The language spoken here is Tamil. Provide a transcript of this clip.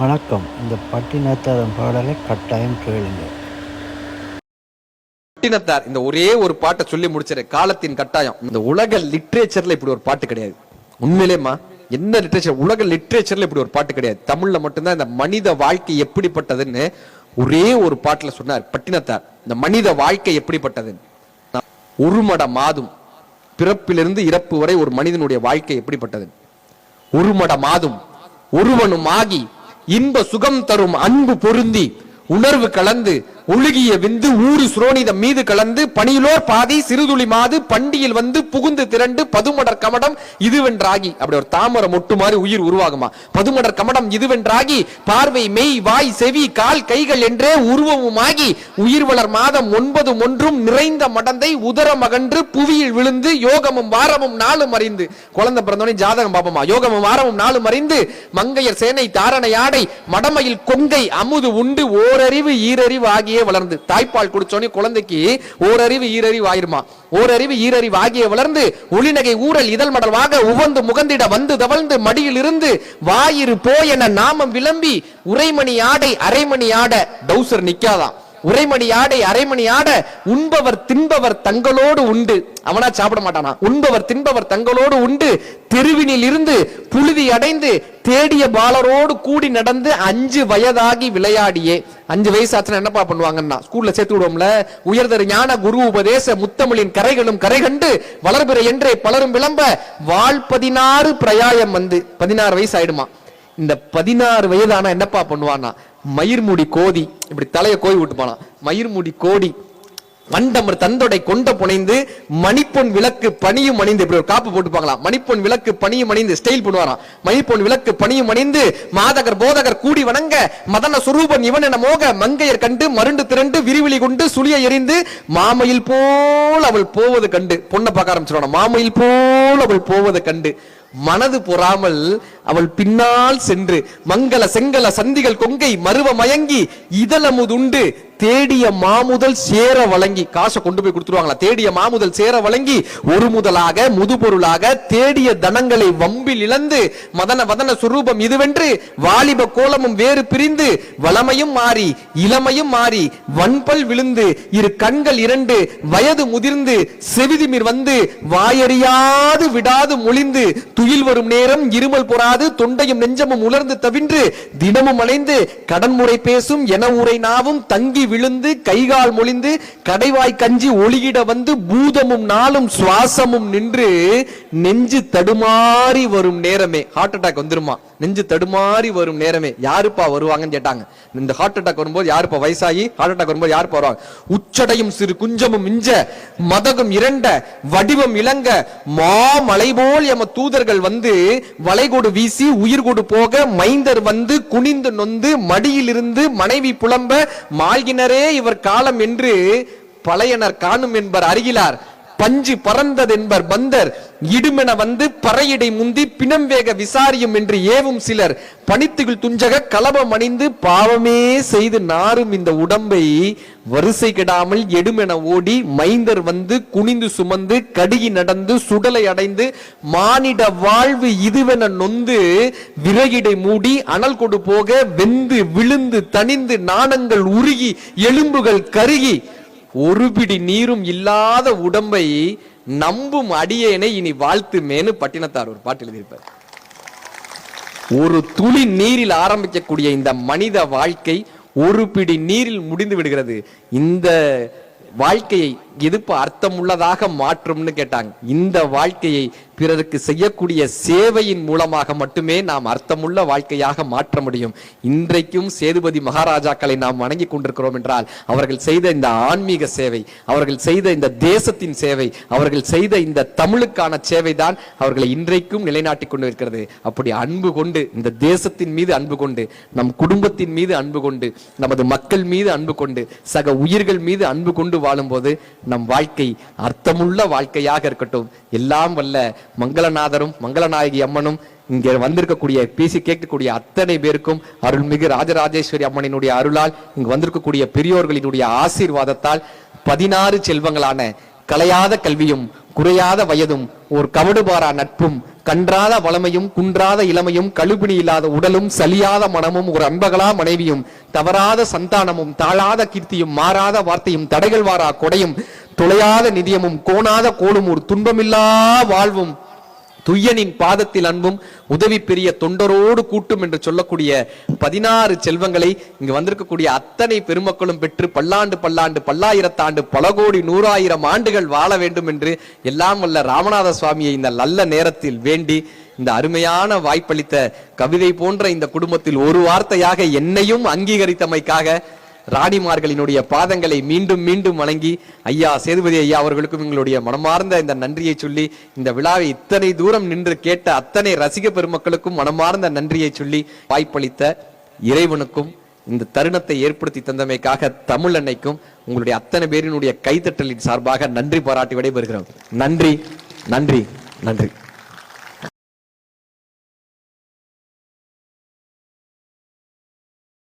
வணக்கம். இந்த பட்டினத்தார் பாடலை கட்டாயம் கேளுங்க. பட்டினத்தார் இந்த ஒரே ஒரு பாட்டை சொல்லி முடிச்சிரு. காலத்தின் கட்டாயம். இந்த உலக லிட்ரேச்சர்ல இப்படி ஒரு பாட்டு கிடையாது. உண்மையிலேமா என்ன லிட்ரேச்சர், உலக லிட்ரேச்சர்ல இப்படி ஒரு பாட்டு கிடையாது. தமிழ்ல மட்டும்தான் இந்த மனித வாழ்க்கை எப்படிப்பட்டதுன்னு ஒரே ஒரு பாட்டுல சொன்னார் பட்டினத்தார். இந்த மனித வாழ்க்கை எப்படிப்பட்டதுன்னு, ஒரு மட மாதும் பிறப்பிலிருந்து இறப்பு வரை ஒரு மனிதனுடைய வாழ்க்கை எப்படிப்பட்டது. ஒரு மட மாதும் ஒருவனும் ஆகி இன்ப சுகம் தரும் அன்பு பொருந்தி உணர்வு கலந்து ஒழுகிய விந்து ஊறு சுரோனிதம் மீது கலந்து பணியிலோர் பாதி சிறுதுளி மாது பண்டியில் வந்து புகுந்து திரண்டு பதுமடர் கமடம் இதுவென்றாகி. அப்படி ஒரு தாமரை மொட்டு மாதிரி உயிர் உருவாகுமா. பதுமடர் கமடம் இதுவென்றாகி பார்வை மெய் வாய் செவி கால் கைகள் என்றே உருவமுமாகி உயிர் வளர் மாதம் 9 ஒன்றும் நிறைந்த மடந்தை உதர மகன்று புவியில் விழுந்து யோகமும் வாரமும் நாளும் அறிந்து. குழந்தை பிறந்தோடனே ஜாதகம் பாப்போமா. யோகமும் வாரமும் நாளும் அறிந்து மங்கையர் சேனை தாரணை ஆடை மடமையில் கொங்கை அமுது உண்டு ஓரறிவு ஈரறிவு ஆகிய வளர்ந்து. தாய்ப்பால் குடிச்சோனே குழந்தைக்கு ஓரறிவு ஈரறிவு ஆயிருமா. ஓரறிவு ஈரறிவு ஆகிய வளர்ந்து ஒளிநகை ஊரல் இதழ் மடல்வாக உவந்து முகந்திட வந்து தவழ்ந்து மடியில் இருந்து வாயிறு போயென நாமம் விளம்பி உரைமணி ஆடை அரைமணி ஆட. டவுசர் நிக்காதான். உரைமணி ஆடை அரைமணி ஆட உண்பவர் தின்பவர் தங்களோடு உண்டு. அவனா சாப்பிட மாட்டானா. உண்பவர் தின்பவர் தங்களோடு உண்டு தெருவினில் இருந்து புழுதி அடைந்து தேடிய பாலரோடு கூடி நடந்து 5 வயதாகி விளையாடியே. 5 வயசு ஆச்சுன்னா என்னப்பா பண்ணுவாங்கன்னா ஸ்கூல்ல சேர்த்து விடுவோம்ல. உயர்தரு ஞான குரு உபதேச முத்தமிழின் கரைகளும் கரை கண்டு வளர்பிற என்றே பலரும் விளம்ப வாழ் 16 பிரயாயம் வந்து 16 வயசு ஆயிடுமா. இந்த 16 வயதானா என்னப்பா பண்ணுவானா, மயிர்முடி கோதி இப்படி தலைய கோய் விட்டுப்பானா. மயிர்முடி கோடி மண்டமர் தந்தொடை கொண்ட புனைந்து மணிப்பொன் விளக்கு பணியும் அணிந்து இப்படி ஒரு காப்பு போட்டுப்பாங்களாம். மணிப்பொன் விளக்கு பணியும் அணிந்து ஸ்டைல் பண்ணுவாராம். மணிப்பொன் விளக்கு பணியும் அணிந்து மாதகர் போதகர் கூடி வணங்க மதன சுரூபன் இவன் என மோக மங்கையர் கண்டு மருண்டு திரண்டு விரிவிழி கொண்டு சுழிய எறிந்து மாமையில் போல் அவள் போவது கண்டு. பொண்ணை பார்க்க ஆரம்பிச்சிருவாங்க. மாமையில் போல் அவள் போவது கண்டு மனது பொறாமல் அவள் பின்னால் சென்று மங்கள செங்கல சந்திகள் கொங்கை மருவ மயங்கி இதழமுதுண்டு தேடிய மாமுதல் சேர வழங்கி. காசை கொண்டு போய் கொடுத்துருவாங்களா. தேடிய மாமுதல் சேர வழங்கி ஒரு முதலாக முதுபொருளாக தேடிய தனங்களை வம்பில் இழந்து மதன வதன சுரூபம் இதுவென்று வாலிப கோலமும் வேறு பிரிந்து வளமையும் மாறி இளமையும் மாறி வன்பல் விழுந்து இரு கண்கள் 2 வயது முதிர்ந்து செவிதிமிர் வந்து வாயறியாது விடாது மொழிந்து துயில் வரும் நேரம் இருமல் பொறாது தொண்டையும் நெஞ்சமும் உலர்ந்து தவின்று தினமும் அலைந்து கடன்முறை பேசும் என உரை நாவும் தங்கி விழுந்து கைகால் மொழிந்து கடைவாய் கஞ்சி ஒளியிட வந்து பூதமும் நாளும் சுவாசமும் நின்று நெஞ்சு தடுமாறி வரும் நேரமே. ஹார்ட் அட்டாக் வந்துருமா. நெஞ்சு தடுமாறி வரும் நேரமே யாருப்பா வருவாங்கன்னு கேட்டாங்க. இந்த ஹார்ட் அட்டாக் வரும்போது யாருப்பா வயசாகி ஹார்ட் அட்டாக் வரும்போது யாருப்பா வருவாங்க. உச்சடையும் சிறு குஞ்சமும் மிஞ்ச மதகம் இரண்ட வடிவம் இளங்க மாமலை போல் எம தூதர்கள் வந்து வளைகோடு வீசி உயிர்கொடு போக மைந்தர் வந்து குனிந்து நொந்து மடியில் இருந்து மனைவி புலம்ப மாழ்கினரே இவர் காலம் என்று பழையனர் காணும் என்பர் அருகிலார் பஞ்சு பறந்ததென்பர் பந்தர் இடுமென வந்து பறையிடை முந்தி பிணம் வேக விசாரியும் என்று ஏவும் சிலர் பனித்துகள் துஞ்சக கலபம் அணிந்து பாவமே செய்து நாரும் இந்த உடம்பை வரிசை கெடாமல் எடுமென ஓடி மைந்தர் வந்து குனிந்து சுமந்து கடுகி நடந்து சுடலை அடைந்து மானிட வாழ்வு இதுவென நொந்து விறகிடை மூடி அனல் கொடு போக வெந்து விழுந்து தனிந்து நாணங்கள் உருகி எலும்புகள் கருகி ஒரு பிடி நீரும் இல்லாத உடம்பை நம்பும் அடியேனை இனி வாழ்த்துமேனு பட்டினத்தார் ஒரு பாட்டு எழுதியிருப்பார். ஒரு துளி நீரில் ஆரம்பிக்கக்கூடிய இந்த மனித வாழ்க்கை ஒரு பிடி நீரில் முடிந்து விடுகிறது. இந்த வாழ்க்கையை எதுப்பு அர்த்தம் உள்ளதாக மாற்றும்னு கேட்டாங்க. இந்த வாழ்க்கையை பிறருக்கு செய்யக்கூடிய சேவையின் மூலமாக மட்டுமே நாம் அர்த்தமுள்ள வாழ்க்கையாக மாற்ற முடியும். இன்றைக்கும் சேதுபதி மகாராஜாக்களை நாம் வணங்கி கொண்டிருக்கிறோம் என்றால் அவர்கள் செய்த இந்த ஆன்மீக சேவை, அவர்கள் செய்த இந்த தேசத்தின் சேவை, அவர்கள் செய்த இந்த தமிழுக்கான சேவை தான் அவர்களை இன்றைக்கும் நிலைநாட்டி கொண்டு இருக்கிறது. அப்படி அன்பு கொண்டு இந்த தேசத்தின் மீது அன்பு கொண்டு நம் குடும்பத்தின் மீது அன்பு கொண்டு நமது மக்கள் மீது அன்பு கொண்டு சக உயிர்கள் மீது அன்பு கொண்டு வாழும்போது நம் வாழ்க்கை அர்த்தமுள்ள வாழ்க்கையாக இருக்கட்டும். எல்லாம் வல்ல மங்களநாதரும் மங்களநாயகி அம்மனும் இங்கே வந்திருக்கக்கூடிய பேசி கேட்கக்கூடிய அத்தனை பேருக்கும் அருள்மிகு ராஜராஜேஸ்வரி அம்மனினுடைய அருளால் இங்கு வந்திருக்கக்கூடிய பெரியோர்களினுடைய ஆசீர்வாதத்தால் 16 செல்வங்களான கலையாத கல்வியும் குறையாத வயதும் ஓர் கவடுபாரா நட்பும் கன்றாத வளமையும் குன்றாத இளமையும் கழுபிணி இல்லாத உடலும் சலியாத மனமும் ஒரு அன்பகலா மனைவியும் தவறாத சந்தானமும் தாழாத கீர்த்தியும் மாறாத வார்த்தையும் தடைகள் வாரா கொடையும் துளையாத நிதியமும் கோணாத கோலும் ஒரு துன்பமில்லா வாழ்வும் துய்யனின் பாதத்தில் அன்பும் உதவி பெரிய தொண்டரோடு கூட்டும் என்று சொல்லக்கூடிய 16 செல்வங்களை இங்கு வந்திருக்கக்கூடிய அத்தனை பெருமக்களும் பெற்று பல்லாண்டு பல்லாண்டு பல்லாயிரத்தாண்டு பல கோடி 100,000 ஆண்டுகள் வாழ வேண்டும் என்று எல்லாம் வல்ல ராமநாத சுவாமியை இந்த நல்ல நேரத்தில் வேண்டி இந்த அருமையான வாய்ப்பளித்த கவிதை போன்ற இந்த குடும்பத்தில் ஒரு வார்த்தையாக என்னையும் அங்கீகரித்தமைக்காக ராணிமார்களினுடைய பாதங்களை மீண்டும் மீண்டும் வணங்கி ஐயா சேதுபதி ஐயா அவர்களுக்கும் எங்களுடைய மனமார்ந்த இந்த நன்றியை சொல்லி இந்த விழாவை இத்தனை தூரம் நின்று கேட்ட அத்தனை ரசிக பெருமக்களுக்கும் மனமார்ந்த நன்றியை சொல்லி வாய்ப்பளித்த இறைவனுக்கும் இந்த தருணத்தை ஏற்படுத்தி தந்தமைக்காக தமிழ் அன்னைக்கும் உங்களுடைய அத்தனை பேரினுடைய கைத்தட்டலின் சார்பாக நன்றி பாராட்டி விடைபெறுகிறோம். நன்றி நன்றி நன்றி.